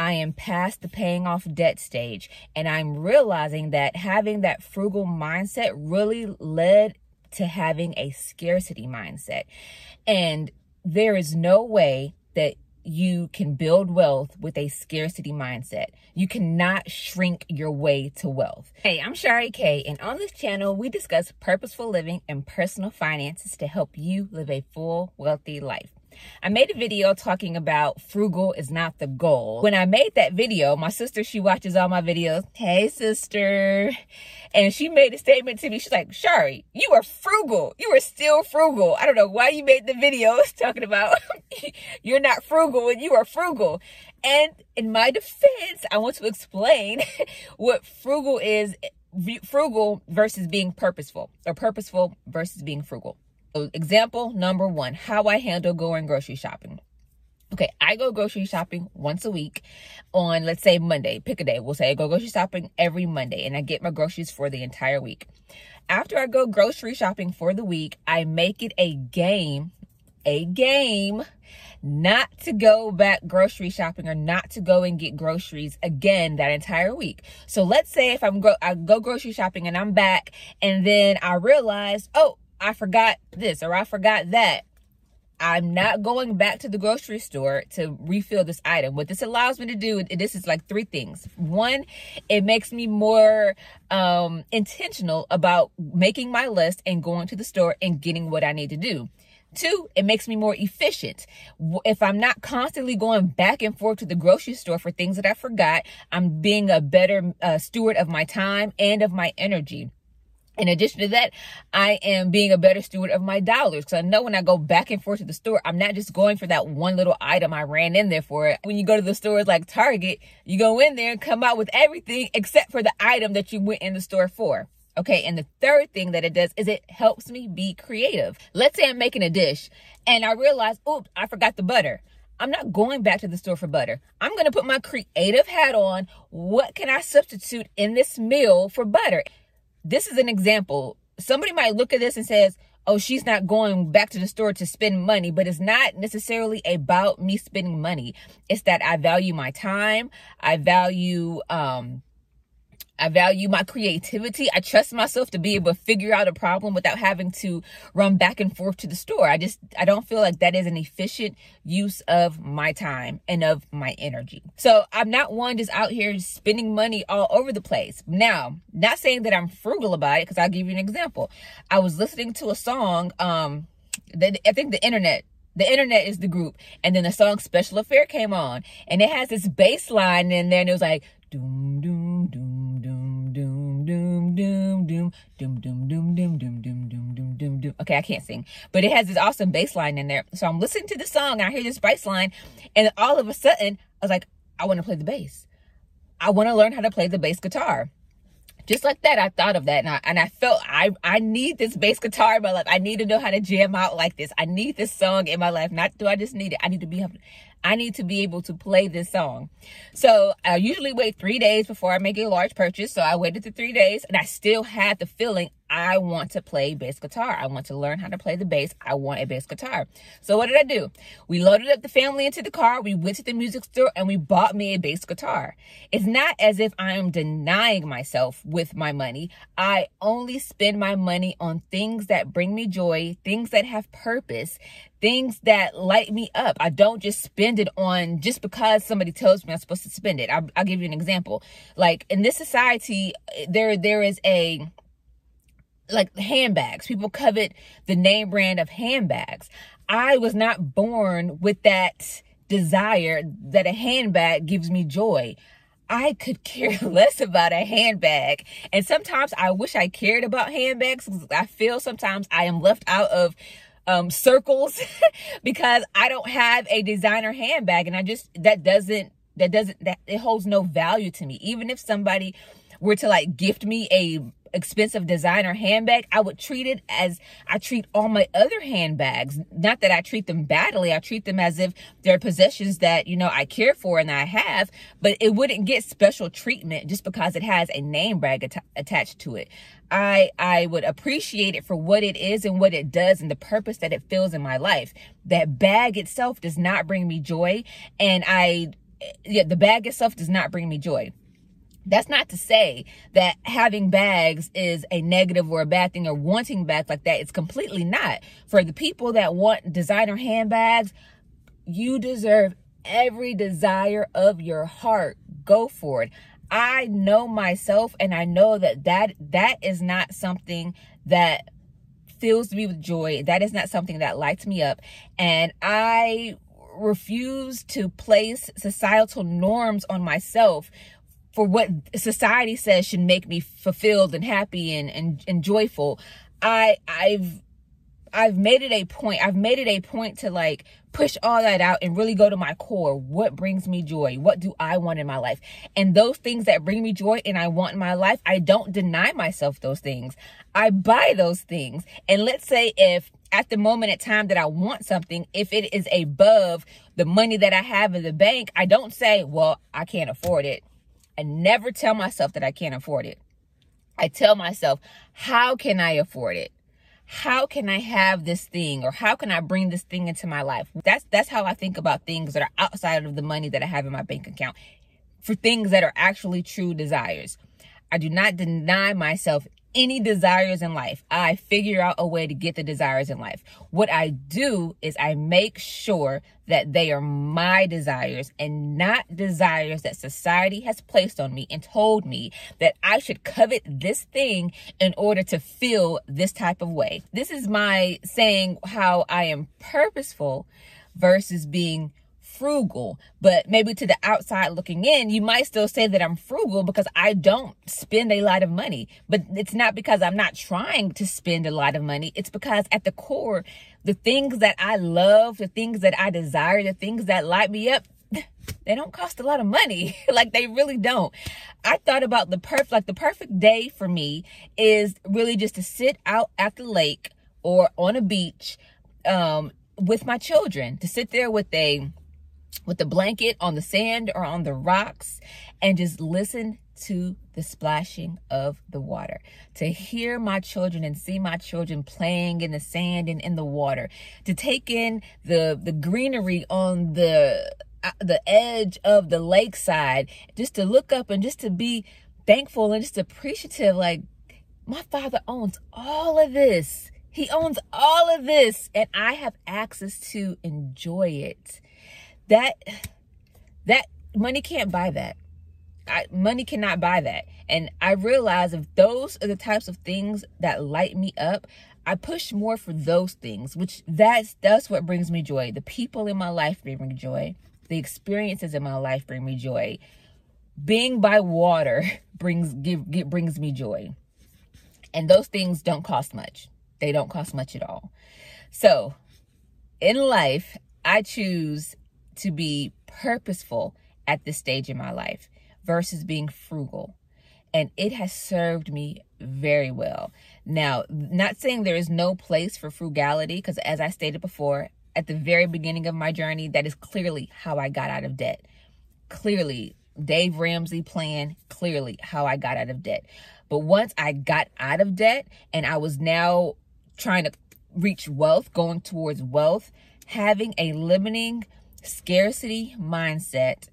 I am past the paying off debt stage, and I'm realizing that having that frugal mindset really led to having a scarcity mindset. And there is no way that you can build wealth with a scarcity mindset. You cannot shrink your way to wealth. Hey, I'm Shari K, and on this channel, we discuss purposeful living and personal finances to help you live a full, wealthy life. I made a video talking about frugal is not the goal. When I made that video, my sister, she watches all my videos. Hey, sister. And she made a statement to me. She's like, Shari, you are frugal. You are still frugal. I don't know why you made the video talking about you're not frugal and you are frugal. And in my defense, I want to explain what frugal is, frugal versus being purposeful, or purposeful versus being frugal. So example number one, how I handle going grocery shopping. Okay, I go grocery shopping once a week on, let's say, Monday. Pick a day. We'll say I go grocery shopping every Monday, and I get my groceries for the entire week. After I go grocery shopping for the week, I make it a game not to go back grocery shopping or not to go and get groceries again that entire week. So let's say if I go grocery shopping and I'm back, and then I realize, oh, I forgot this or I forgot that. I'm not going back to the grocery store to refill this item. What this allows me to do, this is like three things. One, it makes me more intentional about making my list and going to the store and getting what I need to do. Two, it makes me more efficient. If I'm not constantly going back and forth to the grocery store for things that I forgot, I'm being a better steward of my time and of my energy. In addition to that, I am being a better steward of my dollars. Because I know when I go back and forth to the store, I'm not just going for that one little item I ran in there for. When you go to the stores like Target, you go in there and come out with everything except for the item that you went in the store for. Okay, and the third thing that it does is it helps me be creative. Let's say I'm making a dish and I realize, oops, I forgot the butter. I'm not going back to the store for butter. I'm going to put my creative hat on. What can I substitute in this meal for butter? This is an example. Somebody might look at this and says, oh, she's not going back to the store to spend money, but it's not necessarily about me spending money. It's that I value my time. I value my creativity. I trust myself to be able to figure out a problem without having to run back and forth to the store. I don't feel like that is an efficient use of my time and of my energy. So I'm not one just out here spending money all over the place. Now, not saying that I'm frugal about it, because I'll give you an example. I was listening to a song, I think the internet is the group, and then the song Special Affair came on, and it has this bass line in there, and it was like, doom, doom, doom, doom, doom, doom, doom, doom, doom, doom, doom, doom, doom, doom, doom, doom, doom, doom. Okay, I can't sing, but it has this awesome bass line in there. So I'm listening to the song, and I hear this bass line, and all of a sudden, I was like, I want to play the bass. I want to learn how to play the bass guitar. Just like that, I thought of that, and I felt I need this bass guitar in my life. I need to know how to jam out like this. I need this song in my life. Not do I just need it. I need to be able to play this song. So I usually wait 3 days before I make a large purchase. So I waited the 3 days, and I still had the feeling I want to play bass guitar. I want to learn how to play the bass. I want a bass guitar. So what did I do? We loaded up the family into the car. We went to the music store and we bought me a bass guitar. It's not as if I am denying myself with my money. I only spend my money on things that bring me joy, things that have purpose, things that light me up. I don't just spend it on just because somebody tells me I'm supposed to spend it. I'll give you an example. Like in this society, there is like handbags. People covet the name brand of handbags. I was not born with that desire that a handbag gives me joy. I could care less about a handbag. And sometimes I wish I cared about handbags, because I feel sometimes I am left out of circles because I don't have a designer handbag, and that it holds no value to me. Even if somebody were to like gift me a expensive designer handbag, I would treat it as I treat all my other handbags. Not that I treat them badly. I treat them as if they're possessions that, you know, I care for and I have, but it wouldn't get special treatment just because it has a name brand attached to it. I would appreciate it for what it is and what it does and the purpose that it fills in my life. That bag itself does not bring me joy, and I yeah, the bag itself does not bring me joy. That's not to say that having bags is a negative or a bad thing, or wanting bags like that. It's completely not. For the people that want designer handbags, you deserve every desire of your heart. Go for it. I know myself, and I know that is not something that fills me with joy. That is not something that lights me up. And I refuse to place societal norms on myself for what society says should make me fulfilled and happy and joyful. I've made it a point. I've made it a point to like push all that out and really go to my core. What brings me joy? What do I want in my life? And those things that bring me joy and I want in my life, I don't deny myself those things. I buy those things. And let's say if at the moment in time that I want something, if it is above the money that I have in the bank, I don't say, well, I can't afford it. I never tell myself that I can't afford it. I tell myself, how can I afford it? How can I have this thing, or how can I bring this thing into my life? That's how I think about things that are outside of the money that I have in my bank account, for things that are actually true desires. I do not deny myself any desires in life. I figure out a way to get the desires in life. What I do is I make sure that they are my desires and not desires that society has placed on me and told me that I should covet this thing in order to feel this type of way. This is my saying how I am purposeful versus being frugal. But maybe to the outside looking in, you might still say that I'm frugal because I don't spend a lot of money. But it's not because I'm not trying to spend a lot of money. It's because at the core, the things that I love, the things that I desire, the things that light me up, they don't cost a lot of money. Like, they really don't. I thought about the perfect day for me is really just to sit out at the lake or on a beach with my children, to sit there with a blanket on the sand or on the rocks and just listen to the splashing of the water, to hear my children and see my children playing in the sand and in the water, to take in the greenery on the edge of the lakeside, just to look up and just to be thankful and just appreciative. Like, my Father owns all of this. He owns all of this, and I have access to enjoy it. That money can't buy that. Money cannot buy that. And I realize if those are the types of things that light me up, I push more for those things, which that's what brings me joy. The people in my life bring me joy. The experiences in my life bring me joy. Being by water brings me joy. And those things don't cost much. They don't cost much at all. So in life, I choose to be purposeful at this stage in my life versus being frugal. And it has served me very well. Now, not saying there is no place for frugality, because as I stated before, at the very beginning of my journey, that is clearly how I got out of debt. Clearly, Dave Ramsey plan, clearly how I got out of debt. But once I got out of debt and I was now trying to reach wealth, going towards wealth, having a limiting scarcity mindset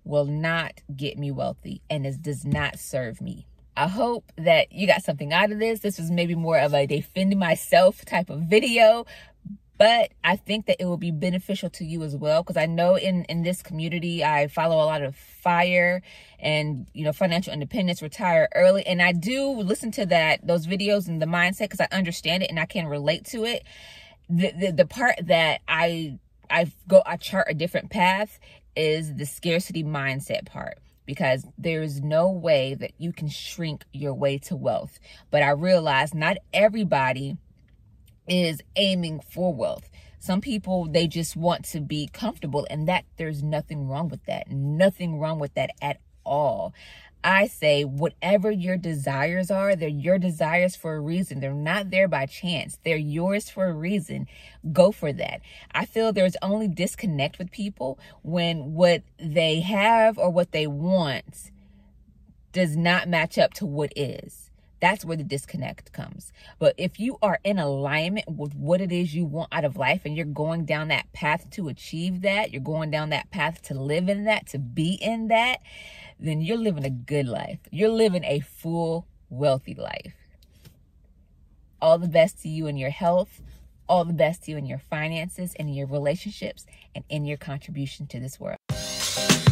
will not get me wealthy, and it does not serve me. I hope that you got something out of this. This was maybe more of a defending myself type of video, but I think that it will be beneficial to you as well, because I know in this community, I follow a lot of FIRE and, financial independence, retire early. And I do listen to those videos and the mindset, because I understand it and I can relate to it. The part that I chart a different path is the scarcity mindset part, because there is no way that you can shrink your way to wealth. But I realize not everybody is aiming for wealth. Some people, they just want to be comfortable, and that there's nothing wrong with that. Nothing wrong with that at all. I say whatever your desires are, they're your desires for a reason. They're not there by chance. They're yours for a reason. Go for that. I feel there's only disconnect with people when what they have or what they want does not match up to what is. That's where the disconnect comes. But if you are in alignment with what it is you want out of life, and you're going down that path to achieve that, you're going down that path to live in that, to be in that, then you're living a good life. You're living a full, wealthy life. All the best to you in your health, all the best to you in your finances, and in your relationships, and in your contribution to this world.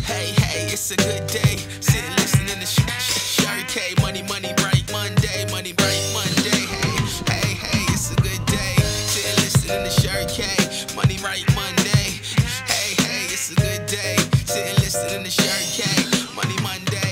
Hey, hey, it's a good day. Sitting listening to Shari K. Money, bright Monday. Money, bright Monday. Hey, hey, hey, it's a good day. Sitting listening to Shari K. Money, bright Monday. Hey, hey, it's a good day. Sitting listening to Shari K. Money, Monday.